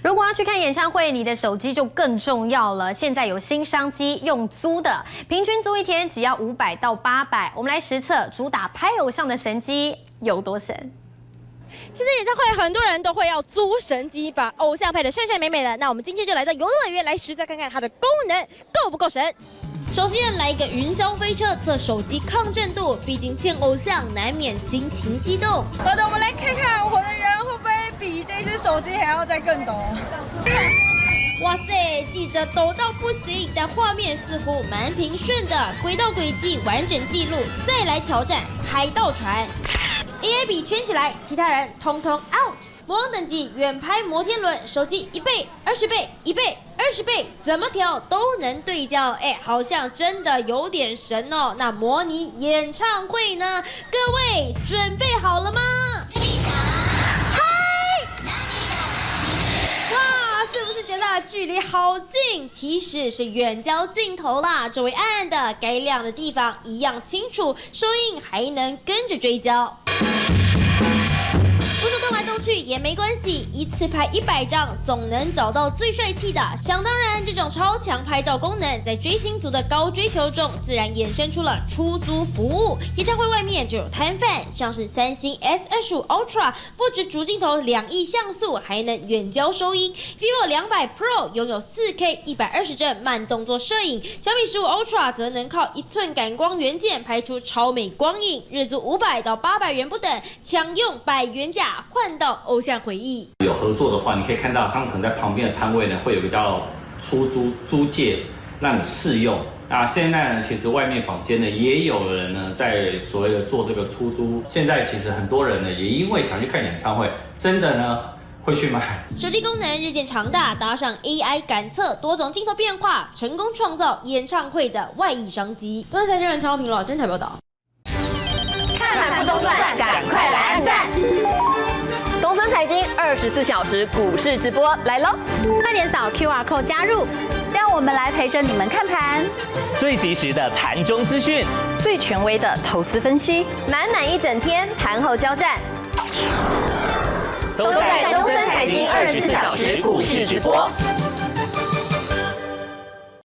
如果要去看演唱会，你的手机就更重要了。现在有新商机，用租的，平均租一天只要500到800。我们来实测主打拍偶像的神机有多神。现在演唱会很多人都会要租神机，把偶像拍得帅帅美美的。那我们今天就来到游乐园来实测看看它的功能够不够神。首先来一个云霄飞车测手机抗震度，毕竟见偶像难免心情激动。好的，我们来看看我的人会不会比这只手机还要再更抖。哇塞，记者抖到不行，但画面似乎蛮平顺的，轨道轨迹完整记录。再来挑战海盗船 ，AI 笔圈起来，其他人通通 out。魔王等级远拍摩天轮，手机1倍、20倍、1倍、20倍，怎么调都能对焦。好像真的有点神哦。那模拟演唱会呢？各位准备好了吗？是不是觉得距离好近？其实是远焦镜头啦，周围暗暗的，该亮的地方一样清楚，收音还能跟着追焦。不说动来动去也没关系，一次拍100张，总能找到最帅气的。想当然，这种超强拍照功能，在追星族的高追求中，自然衍生出了出租服务。演唱会外面就有摊贩，像是三星 S25 Ultra， 不止主镜头2亿像素，还能远焦收音。vivo 200 Pro 拥有4K 120帧慢动作摄影，小米15 Ultra 则能靠1寸感光元件拍出超美光影，日租500到800元不等，抢用100元价。换到偶像回忆。有合作的话，你可以看到他们可能在旁边的摊位呢，会有个叫出租租借，让你试用。那现在呢，其实外面坊间呢也有人呢在所谓的做这个出租。现在其实很多人呢也因为想去看演唱会，真的呢会去买。手机功能日渐强大，搭上 AI 感测多种镜头变化，成功创造演唱会的外溢商机。东森财经人超平了，真台报道。看盘不中断，赶快来按赞！东森财经24小时股市直播来喽！快点扫 QR code 加入，让我们来陪着你们看盘，最及时的盘中资讯，最权威的投资分析，满满一整天盘后交战，都在东森财经24小时股市直播。